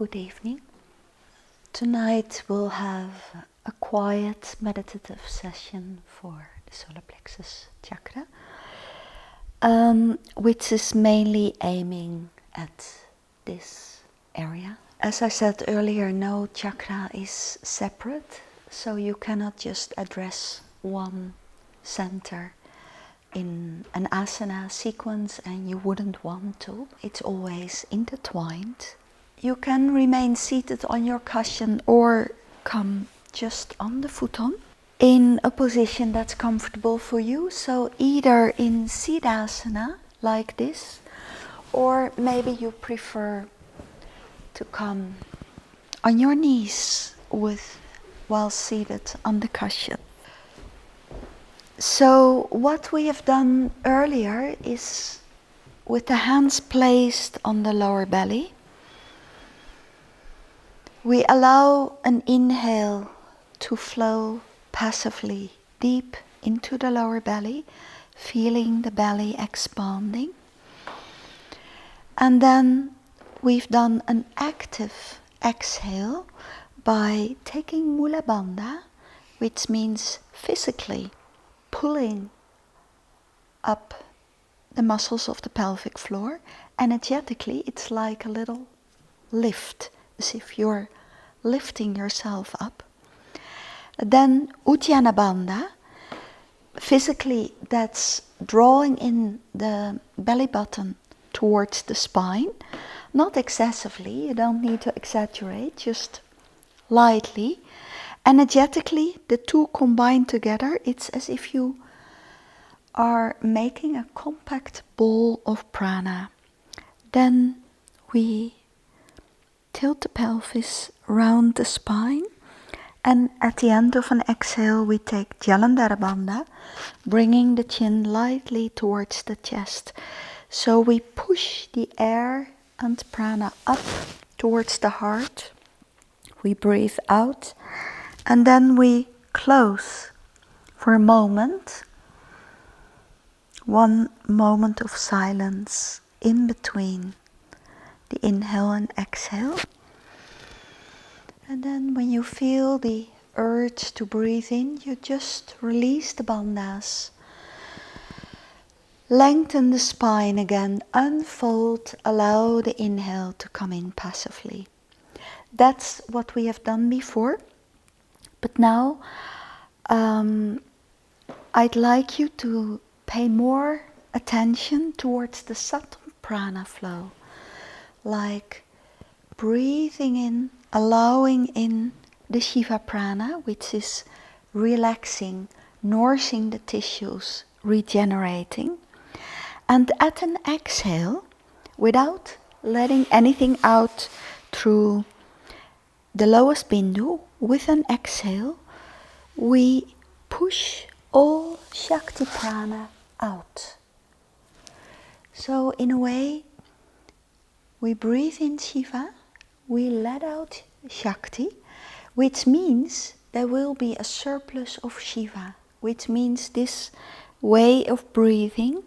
Good evening. Tonight we'll have a quiet meditative session for the solar plexus chakra, which is mainly aiming at this area. As I said earlier, no chakra is separate, so you cannot just address one center in an asana sequence, and you wouldn't want to. It's always intertwined. You can remain seated on your cushion or come just on the futon in a position that's comfortable for you. So either in Siddhasana like this, or maybe you prefer to come on your knees while seated on the cushion. So what we have done earlier is, with the hands placed on the lower belly, we allow an inhale to flow passively deep into the lower belly, feeling the belly expanding. And then we've done an active exhale by taking Mula Bandha, which means physically pulling up the muscles of the pelvic floor. Energetically, it's like a little lift, as if you're lifting yourself up. Then Uddiyana Bandha, physically that's drawing in the belly button towards the spine, not excessively, you don't need to exaggerate, just lightly. Energetically, the two combined together, it's as if you are making a compact ball of prana. Then we tilt the pelvis round the spine, and at the end of an exhale we take Jalandhara Bandha, bringing the chin lightly towards the chest. So we push the air and prana up towards the heart. We breathe out, and then we close for a moment. One moment of silence in between the inhale and exhale. And then when you feel the urge to breathe in, you just release the bandhas. Lengthen the spine again, unfold, allow the inhale to come in passively. That's what we have done before. But now I'd like you to pay more attention towards the subtle prana flow, like breathing in, allowing in the Shiva prana, which is relaxing, nourishing the tissues, regenerating. And at an exhale, without letting anything out through the lowest bindu, with an exhale, we push all Shakti prana out. So in a way, we breathe in Shiva, we let out Shakti, which means there will be a surplus of Shiva, which means this way of breathing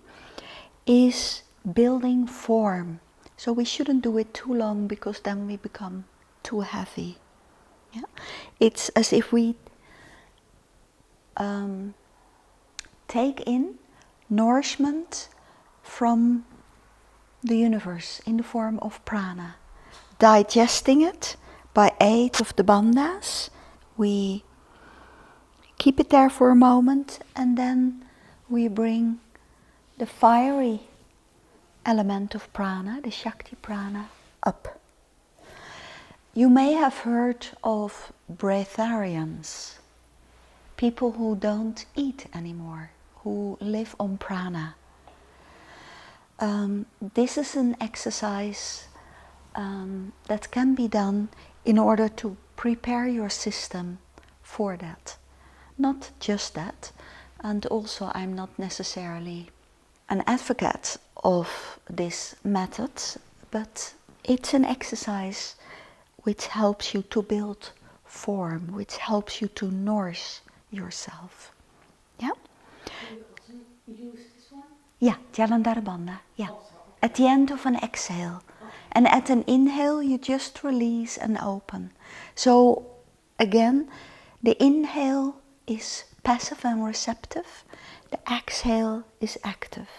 is building form. So we shouldn't do it too long, because then we become too heavy. Yeah? It's as if we take in nourishment from the universe in the form of prana, digesting it by aid of the bandhas. We keep it there for a moment, and then we bring the fiery element of prana, the Shakti prana, up. You may have heard of breatharians, people who don't eat anymore, who live on prana. This is an exercise that can be done in order to prepare your system for that. Not just that, and also I'm not necessarily an advocate of this method, but it's an exercise which helps you to build form, which helps you to nourish yourself. Yeah? Can you also use this one? Yeah, Jalandhara Bandha. Yeah. Also. At the end of an exhale. Okay. And at an inhale, you just release and open. So again, the inhale is passive and receptive. The exhale is active.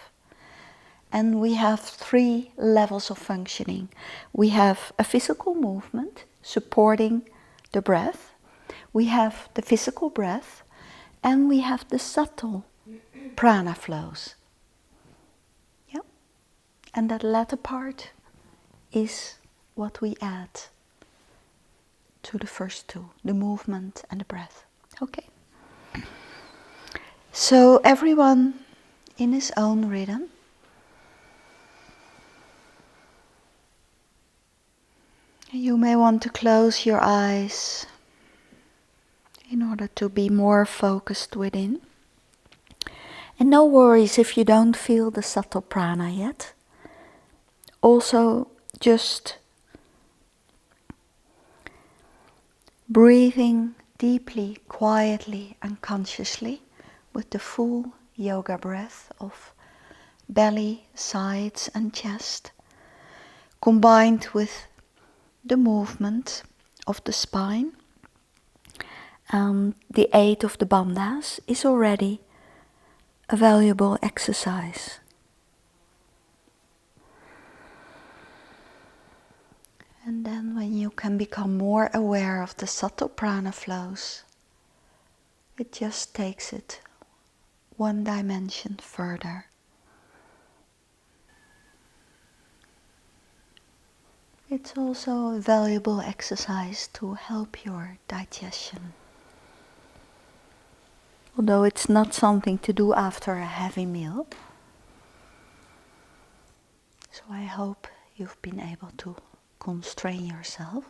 And we have 3 levels of functioning. We have a physical movement supporting the breath. We have the physical breath. And we have the subtle prana flows. Yeah? And that latter part is what we add to the first 2, the movement and the breath. Okay? So everyone in his own rhythm. You may want to close your eyes in order to be more focused within. And no worries if you don't feel the subtle prana yet. Also, just breathing deeply, quietly and consciously with the full yoga breath of belly, sides and chest, combined with the movement of the spine and the aid of the bandhas is already a valuable exercise. And then when you can become more aware of the subtle prana flows, it just takes it 1 dimension further. It's also a valuable exercise to help your digestion. Although it's not something to do after a heavy meal. So I hope you've been able to constrain yourself.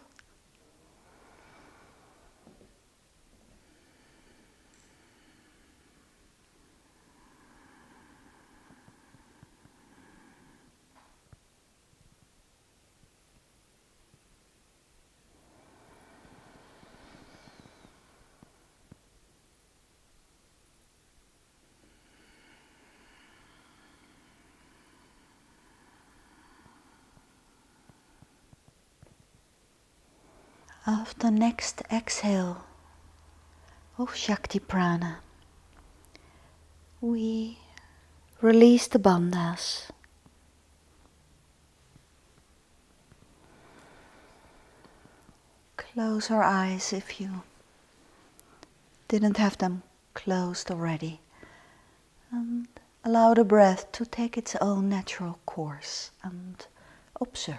After next exhale of Shakti Prana, we release the bandhas. Close our eyes if you didn't have them closed already. And allow the breath to take its own natural course and observe.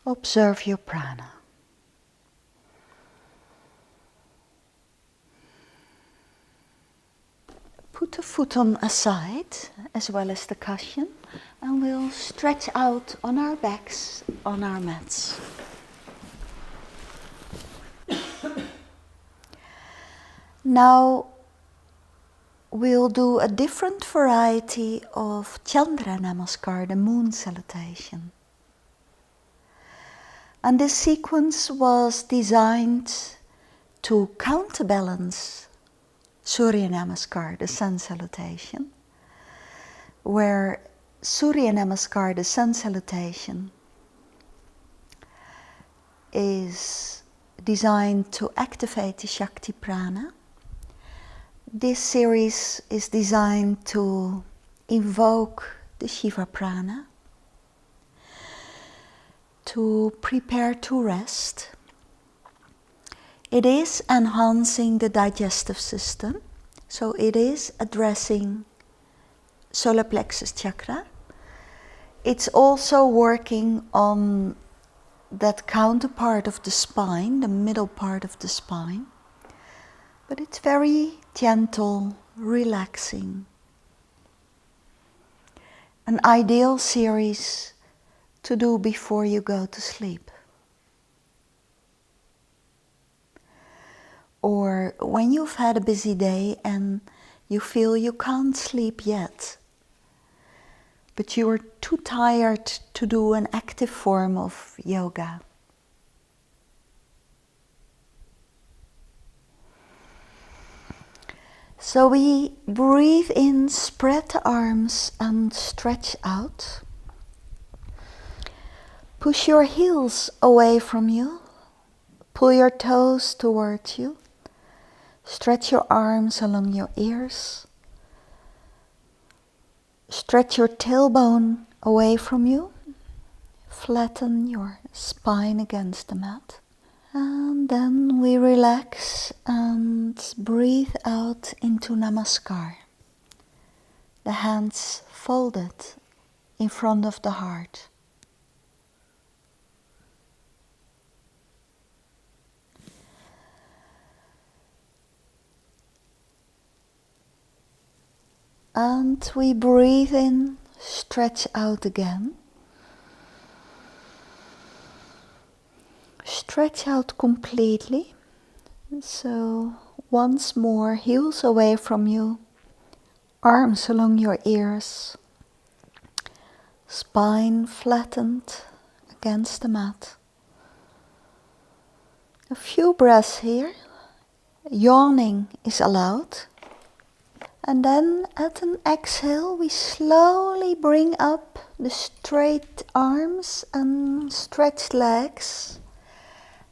Observe your prana. Put the foot on a side as well as the cushion and we'll stretch out on our backs on our mats. Now we'll do a different variety of Chandra Namaskar, the moon salutation. And this sequence was designed to counterbalance Surya Namaskar, the sun salutation, where Surya Namaskar, the sun salutation, is designed to activate the Shakti Prana. This series is designed to invoke the Shiva Prana, to prepare to rest. It is enhancing the digestive system, so it is addressing solar plexus chakra. It's also working on that counterpart of the spine, the middle part of the spine, but it's very gentle, relaxing. An ideal series to do before you go to sleep. Or when you've had a busy day and you feel you can't sleep yet, but you are too tired to do an active form of yoga. So we breathe in, spread the arms and stretch out. Push your heels away from you. Pull your toes towards you. Stretch your arms along your ears. Stretch your tailbone away from you. Flatten your spine against the mat. And then we relax and breathe out into Namaskar. The hands folded in front of the heart. And we breathe in, stretch out again. Stretch out completely. So once more, heels away from you, arms along your ears, spine flattened against the mat. A few breaths here. Yawning is allowed. And then at an exhale, we slowly bring up the straight arms and stretched legs.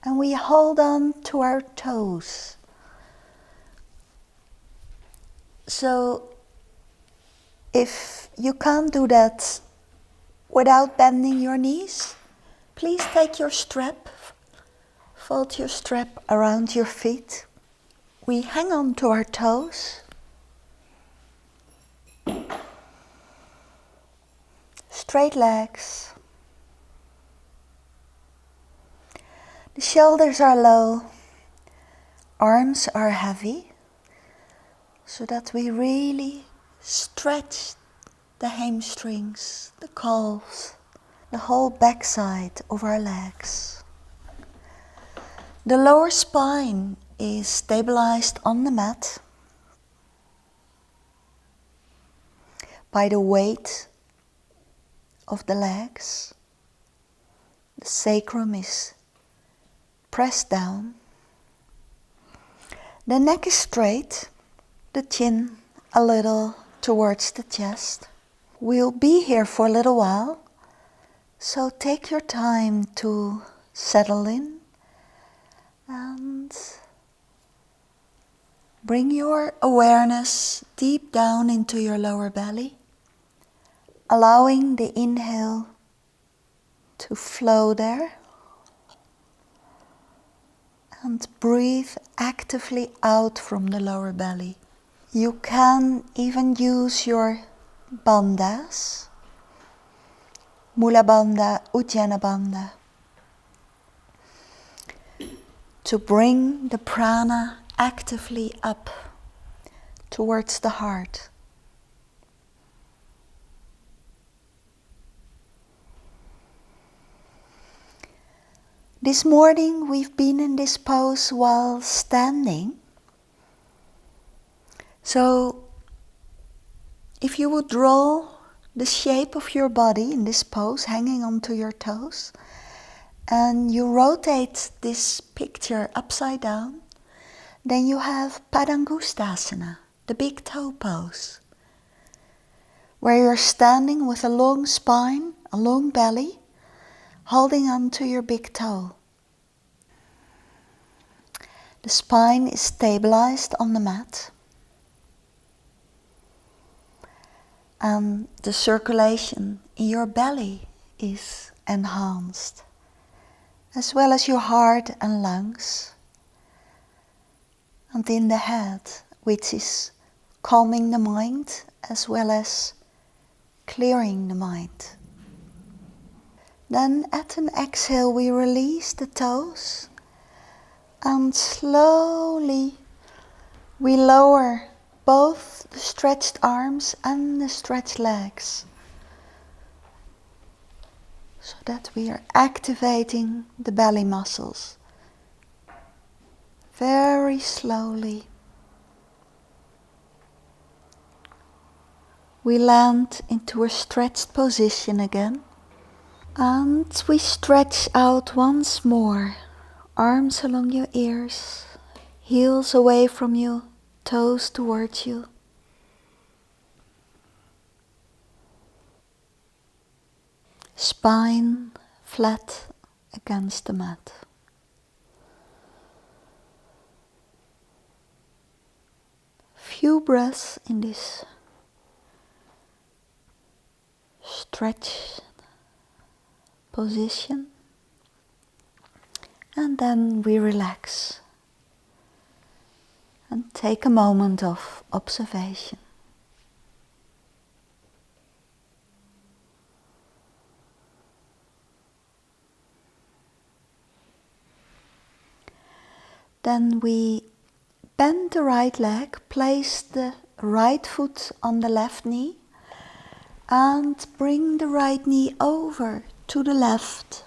And we hold on to our toes. So if you can't do that without bending your knees, please take your strap, fold your strap around your feet. We hang on to our toes. Straight legs. The shoulders are low. Arms are heavy. So that we really stretch the hamstrings, the calves, the whole backside of our legs. The lower spine is stabilized on the mat by the weight of the legs. The sacrum is pressed down. The neck is straight, the chin a little towards the chest. We'll be here for a little while, so take your time to settle in and bring your awareness deep down into your lower belly, allowing the inhale to flow there. And breathe actively out from the lower belly. You can even use your bandhas, Mula Bandha, Ujjayi Bandha, to bring the prana actively up towards the heart. This morning we've been in this pose while standing. So if you would draw the shape of your body in this pose, hanging onto your toes, and you rotate this picture upside down, then you have Padangusthasana, the big toe pose, where you're standing with a long spine, a long belly, holding on to your big toe. The spine is stabilized on the mat. And the circulation in your belly is enhanced, as well as your heart and lungs. And in the head, which is calming the mind as well as clearing the mind. Then at an exhale we release the toes and slowly we lower both the stretched arms and the stretched legs, so that we are activating the belly muscles. Very slowly we land into a stretched position again. And we stretch out once more, arms along your ears, heels away from you, toes towards you. Spine flat against the mat. Few breaths in this stretched position, and then we relax and take a moment of observation. Then we bend the right leg, place the right foot on the left knee, and bring the right knee over to the left,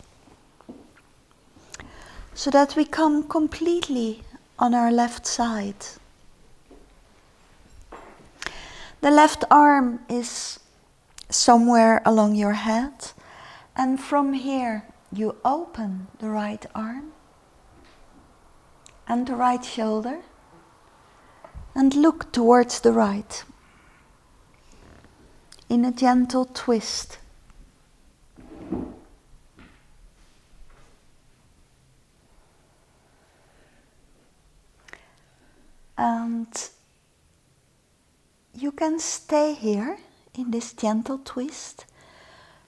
so that we come completely on our left side. The left arm is somewhere along your head, and from here you open the right arm and the right shoulder and look towards the right in a gentle twist. And you can stay here in this gentle twist,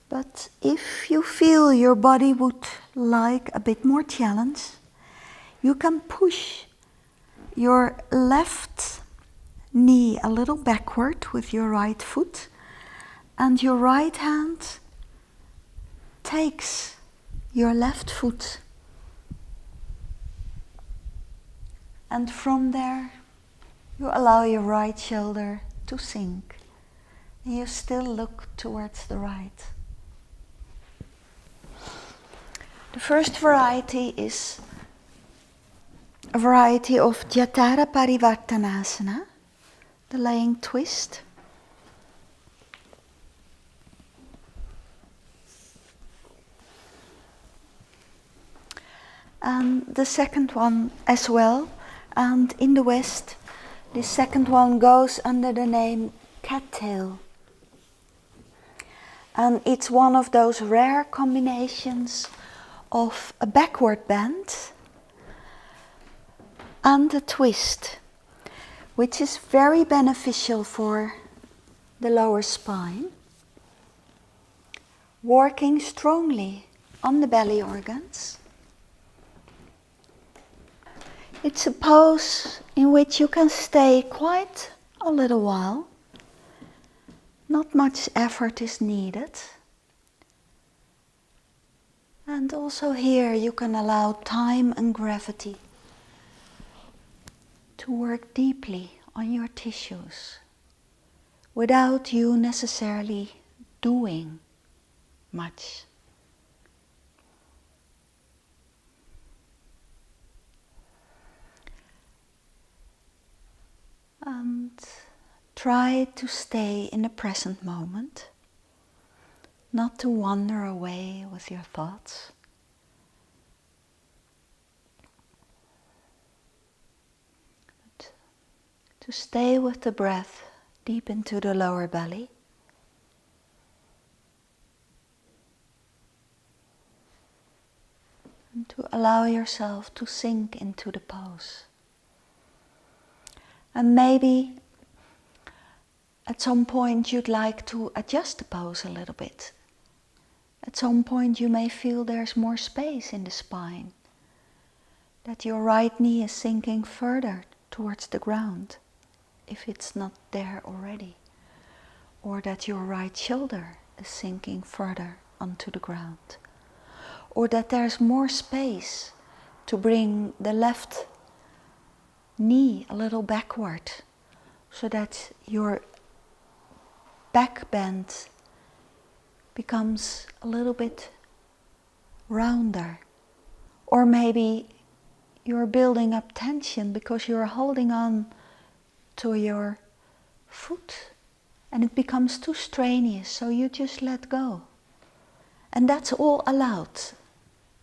but if you feel your body would like a bit more challenge, you can push your left knee a little backward with your right foot, and your right hand takes your left foot. And from there, you allow your right shoulder to sink. And you still look towards the right. The first variety is a variety of Jatara Parivartanasana, the laying twist. And the second one as well. And in the West, the second one goes under the name cattail. And it's one of those rare combinations of a backward bend and a twist, which is very beneficial for the lower spine, working strongly on the belly organs. It's a pose in which you can stay quite a little while. Not much effort is needed. And also here you can allow time and gravity to work deeply on your tissues without you necessarily doing much. And try to stay in the present moment, not to wander away with your thoughts. But to stay with the breath deep into the lower belly. And to allow yourself to sink into the pose. And maybe at some point you'd like to adjust the pose a little bit. At some point you may feel there's more space in the spine, that your right knee is sinking further towards the ground, if it's not there already, or that your right shoulder is sinking further onto the ground, or that there's more space to bring the left knee a little backward, so that your back bend becomes a little bit rounder. Or maybe you're building up tension because you're holding on to your foot and it becomes too strenuous, so you just let go. And that's all allowed.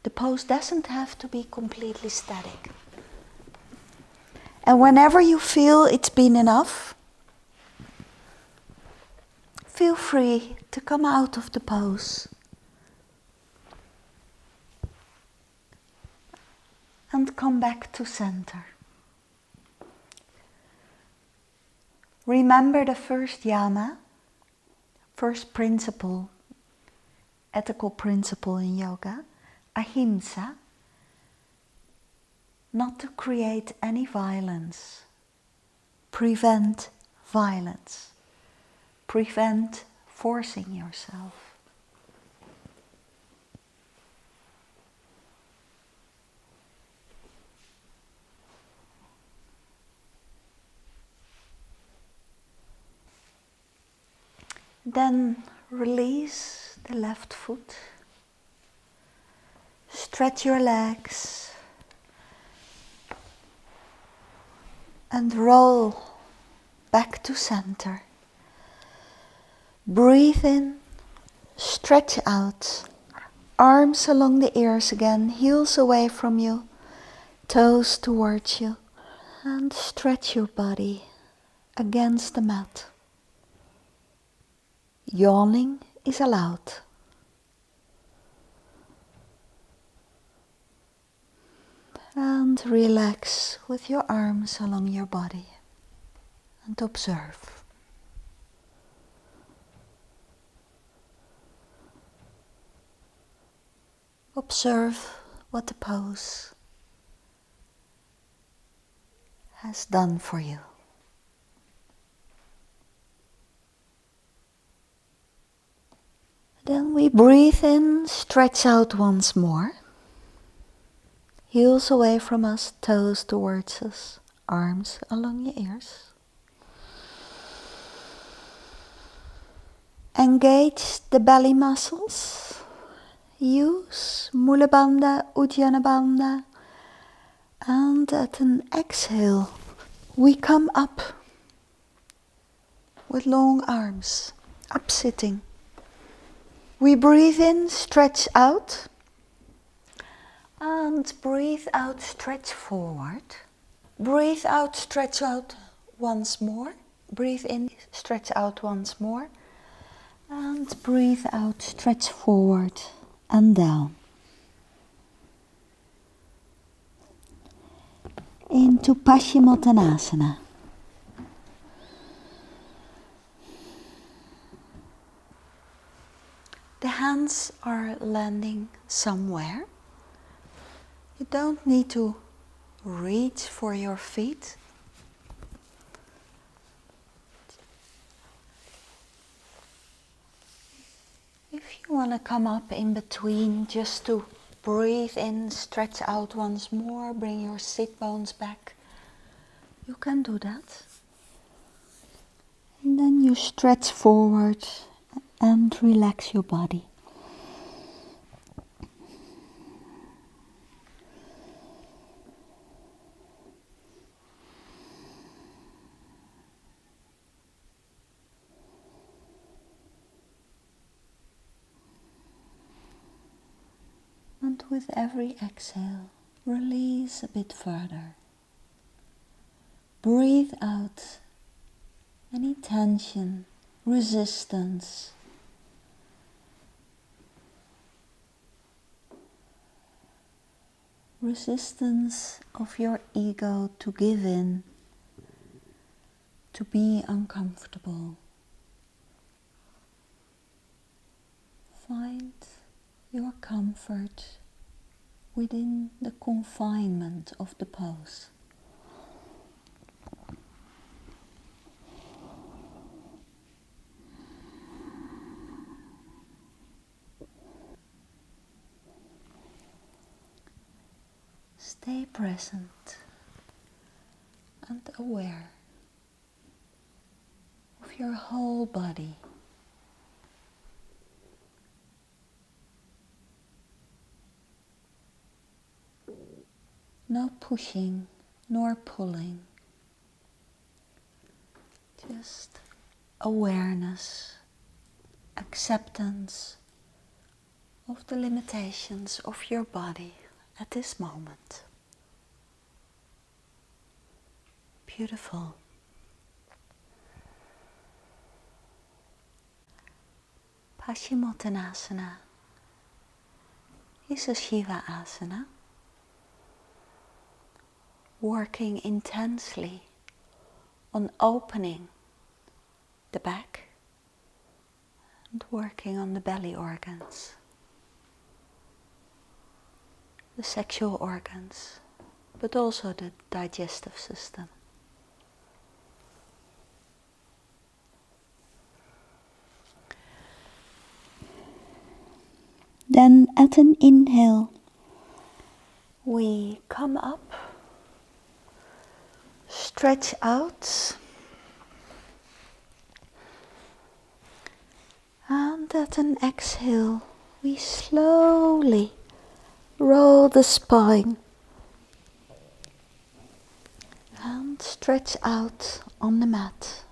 The pose doesn't have to be completely static. And whenever you feel it's been enough, feel free to come out of the pose. and come back to center. Remember the first yama, first principle, ethical principle in yoga, ahimsa, not to create any violence. Prevent violence. Prevent forcing yourself. Then release the left foot. Stretch your legs. And roll back to center. Breathe in, stretch out. Arms along the ears again, heels away from you, toes towards you. And stretch your body against the mat. Yawning is allowed. And relax with your arms along your body and observe. Observe what the pose has done for you. Then we breathe in, stretch out once more. Heels away from us, toes towards us, arms along your ears. Engage the belly muscles. Use Mula Bandha, Uddiyana Bandha. And at an exhale, we come up with long arms, up sitting. We breathe in, stretch out. And breathe out, stretch forward. Breathe out, stretch out once more. Breathe in, stretch out once more. And breathe out, stretch forward and down. Into PASCHIMOTTANASANA. The hands are landing somewhere. You don't need to reach for your feet. If you want to come up in between, just to breathe in, stretch out once more, bring your sit bones back, you can do that. And then you stretch forward and relax your body. And with every exhale, release a bit further. Breathe out any tension, resistance. Resistance of your ego to give in, to be uncomfortable. Find your comfort within the confinement of the pose. Stay present and aware of your whole body. No pushing nor pulling, just awareness, acceptance of the limitations of your body at this moment. Beautiful. Paschimottanasana is a Shiva asana. working intensely on opening the back and working on the belly organs, the sexual organs, but also the digestive system. Then at an inhale, we come up, stretch out, and at an exhale, we slowly roll the spine and stretch out on the mat.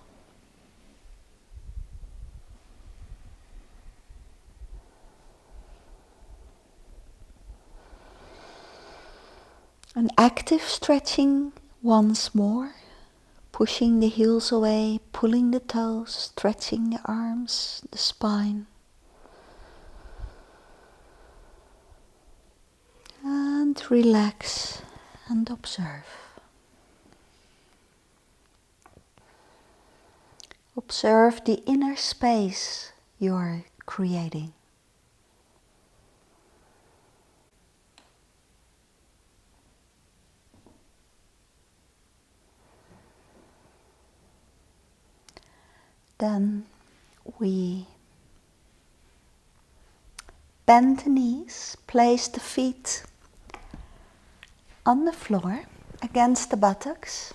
An active stretching once more, pushing the heels away, pulling the toes, stretching the arms, the spine. And relax and observe. Observe the inner space you're creating. Then we bend the knees, place the feet on the floor against the buttocks.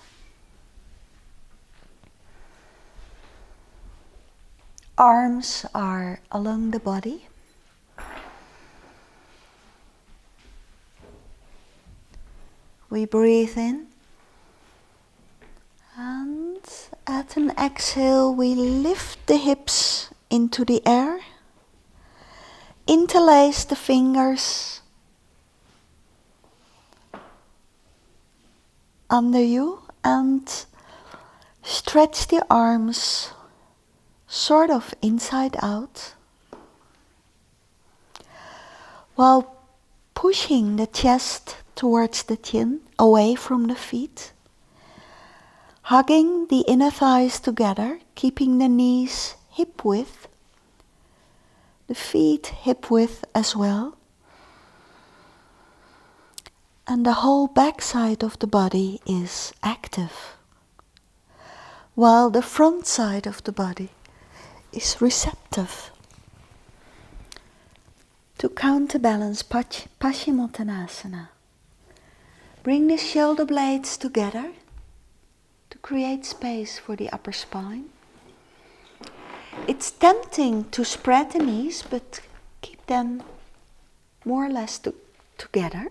Arms are along the body. We breathe in. And at an exhale, we lift the hips into the air, interlace the fingers under you and stretch the arms sort of inside out, while pushing the chest towards the chin, away from the feet. Hugging the inner thighs together, keeping the knees hip width, the feet hip width as well. And the whole backside of the body is active, while the front side of the body is receptive. To counterbalance PASCHIMOTTANASANA, bring the shoulder blades together to create space for the upper spine. It's tempting to spread the knees, but keep them more or less together.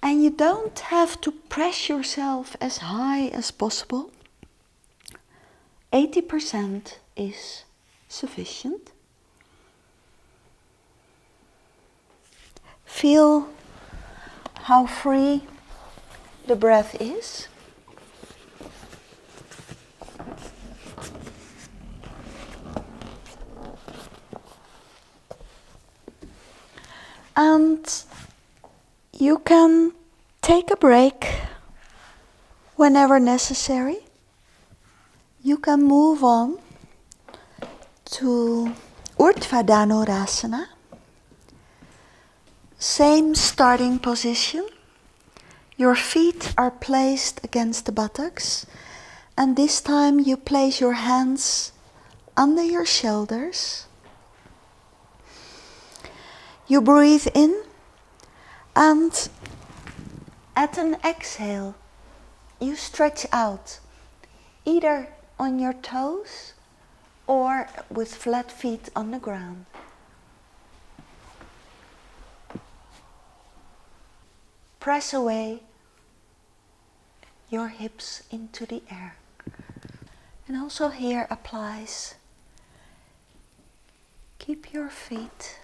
And you don't have to press yourself as high as possible. 80% is sufficient. Feel how free the breath is. And you can take a break whenever necessary. You can move on to URDHVA DHANURASANA. Same starting position. Your feet are placed against the buttocks, and this time you place your hands under your shoulders. You breathe in, and at an exhale, you stretch out, either on your toes or with flat feet on the ground. Press away your hips into the air. And also here applies, keep your feet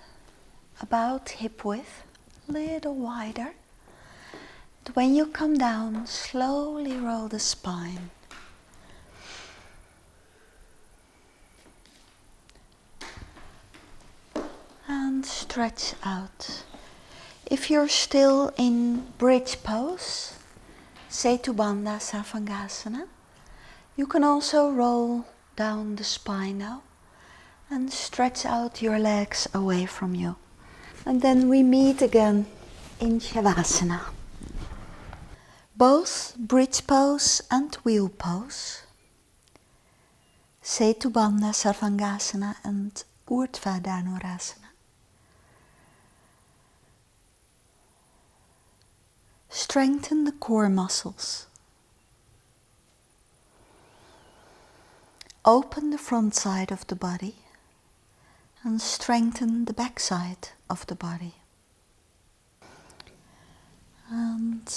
about hip width, a little wider. And when you come down, slowly roll the spine. And stretch out. If you're still in bridge pose, SETU BANDHA SARVANGASANA. You can also roll down the spine now and stretch out your legs away from you. And then we meet again in Shavasana. Both bridge pose and wheel pose, SETU BANDHA SARVANGASANA and URDHVA DHANURASANA. Strengthen the core muscles. Open the front side of the body and strengthen the back side of the body. And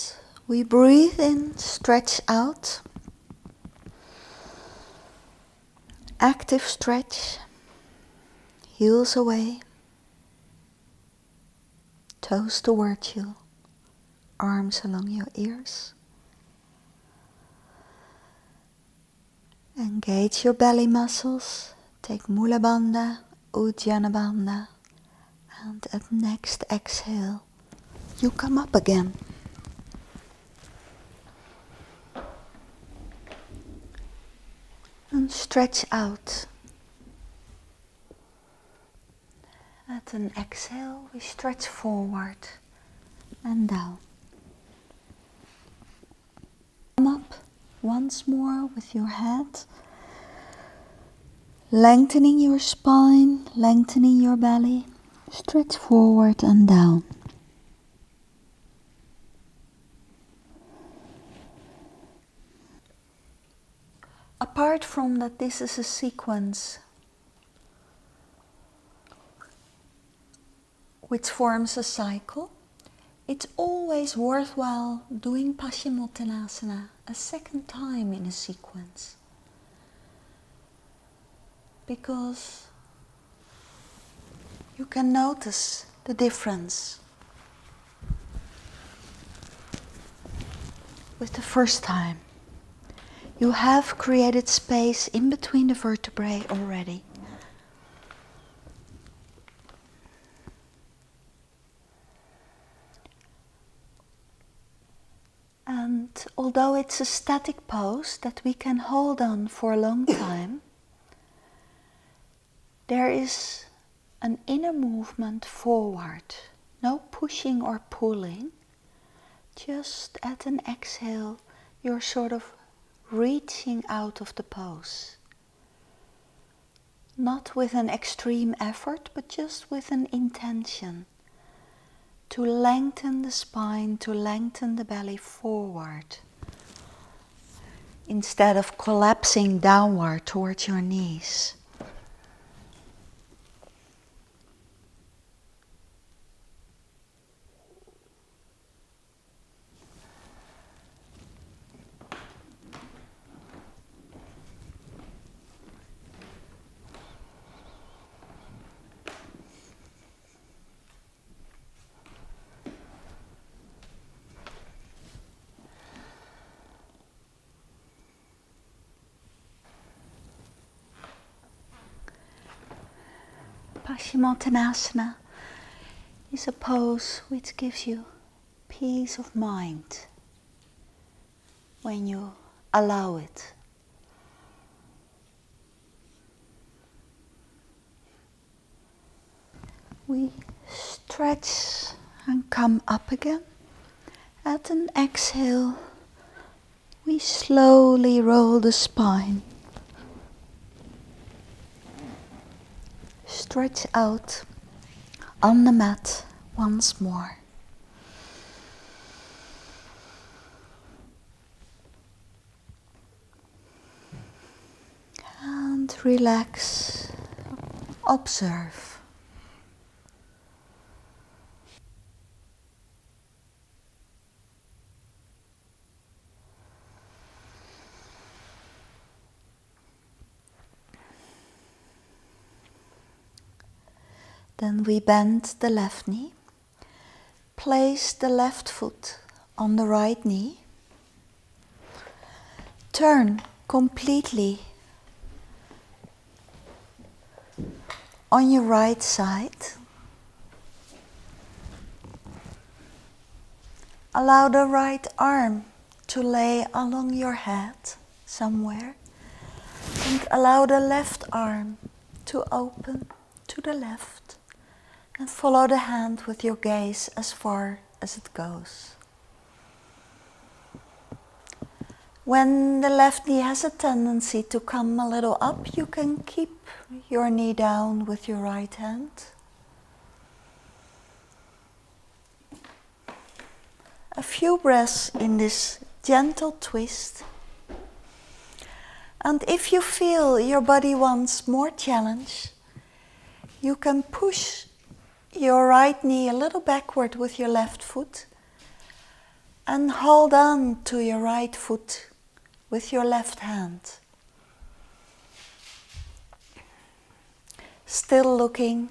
we breathe in, stretch out. Active stretch, heels away, toes towards you, arms along your ears. Engage your belly muscles, take Mula Bandha, Uddiyana Bandha, and at next exhale, you come up again. And stretch out. At an exhale, we stretch forward and down. Come up once more with your head, lengthening your spine, lengthening your belly. Stretch forward and down. Apart from that, this is a sequence which forms a cycle. It's always worthwhile doing PASCHIMOTTANASANA a second time in a sequence, because you can notice the difference with the first time. You have created space in between the vertebrae already. And although it's a static pose that we can hold on for a long time, there is an inner movement forward. No pushing or pulling. Just at an exhale, you're sort of reaching out of the pose. Not with an extreme effort, but just with an intention to lengthen the spine, to lengthen the belly forward, instead of collapsing downward towards your knees. PASCHIMOTTANASANA is a pose which gives you peace of mind when you allow it. We stretch and come up again. At an exhale, we slowly roll the spine. Stretch out on the mat once more. And relax, observe. Then we bend the left knee, place the left foot on the right knee, turn completely on your right side. Allow the right arm to lay along your head somewhere, and allow the left arm to open to the left and follow the hand with your gaze as far as it goes. When the left knee has a tendency to come a little up, you can keep your knee down with your right hand. A few breaths in this gentle twist. And if you feel your body wants more challenge, you can push your right knee a little backward with your left foot and hold on to your right foot with your left hand. Still looking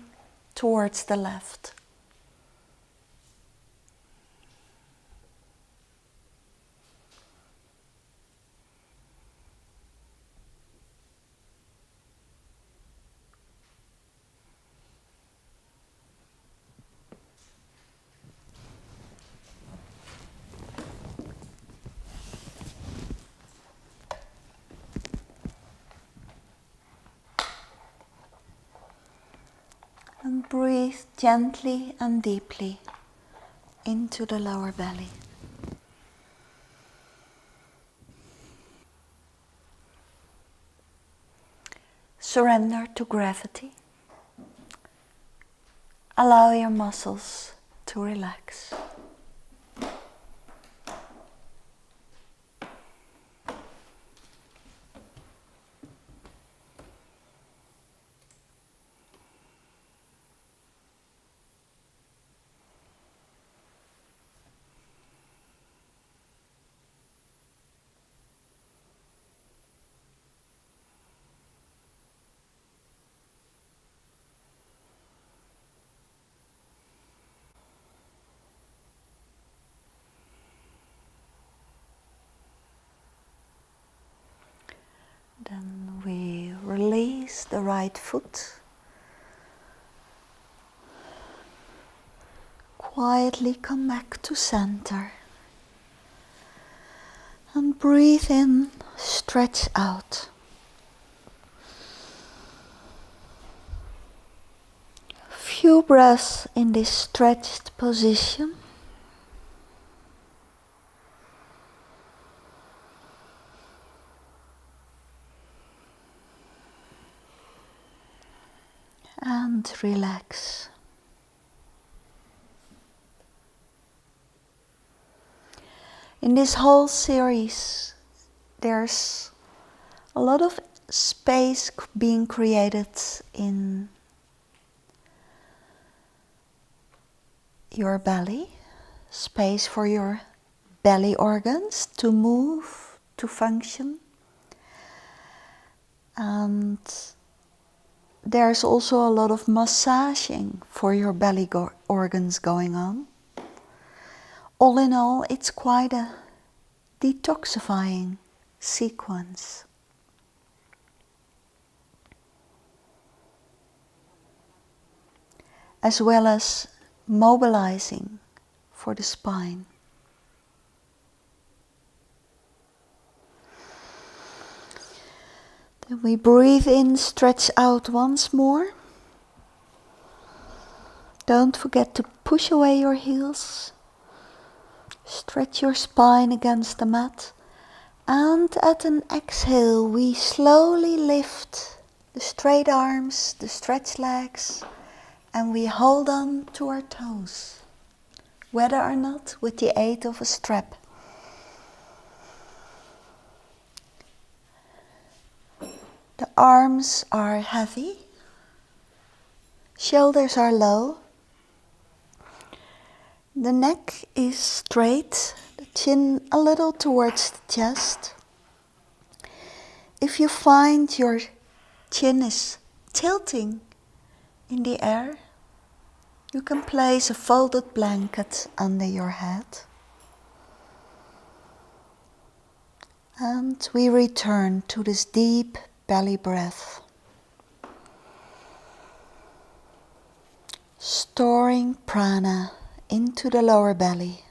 towards the left. And breathe gently and deeply into the lower belly. Surrender to gravity. Allow your muscles to relax. Then we release the right foot. Quietly come back to center. And breathe in, stretch out. Few breaths in this stretched position. And relax. In this whole series, there's a lot of space being created in your belly, space for your belly organs to move, to function. And there's also a lot of massaging for your belly organs going on. All in all, it's quite a detoxifying sequence. As well as mobilizing for the spine. Then we breathe in, stretch out once more. Don't forget to push away your heels. Stretch your spine against the mat. And at an exhale, we slowly lift the straight arms, the stretched legs, and we hold on to our toes, whether or not with the aid of a strap. The arms are heavy, shoulders are low, the neck is straight, the chin a little towards the chest. If you find your chin is tilting in the air, you can place a folded blanket under your head. And we return to this deep belly breath. Storing prana into the lower belly.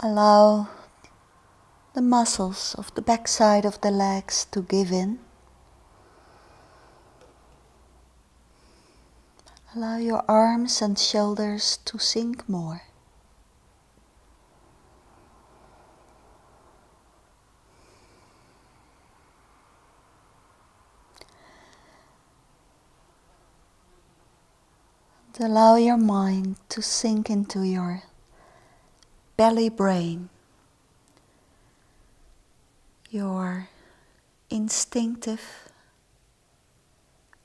Allow the muscles of the backside of the legs to give in. Allow your arms and shoulders to sink more. And allow your mind to sink into your belly brain, your instinctive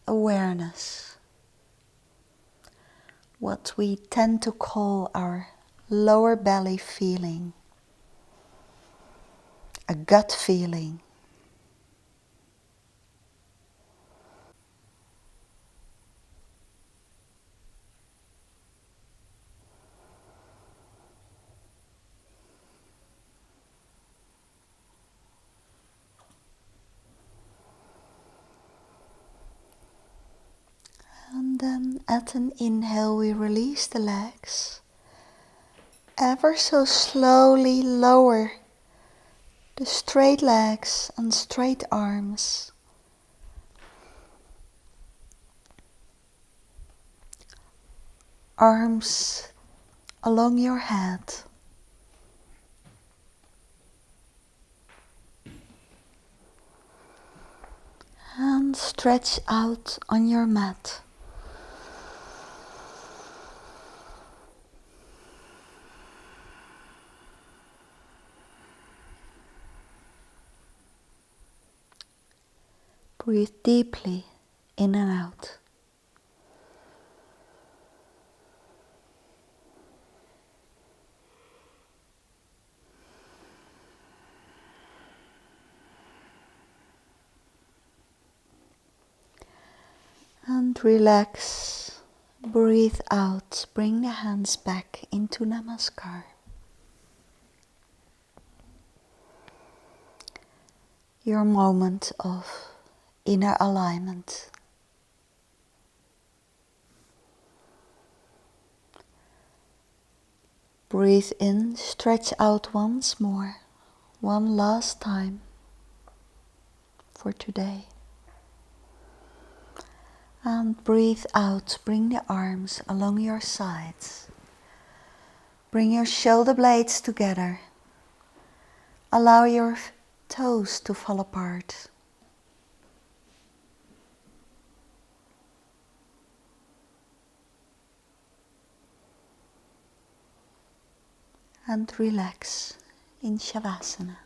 awareness, what we tend to call our lower belly feeling, a gut feeling. And then at an inhale we release the legs. Ever so slowly lower the straight legs and straight arms. Arms along your head. And stretch out on your mat. Breathe deeply in and out. And relax. Breathe out. Bring the hands back into Namaskar. Your moment of inner alignment. Breathe in, stretch out once more, one last time for today. And breathe out, bring the arms along your sides. Bring your shoulder blades together. Allow your toes to fall apart. And relax in Shavasana.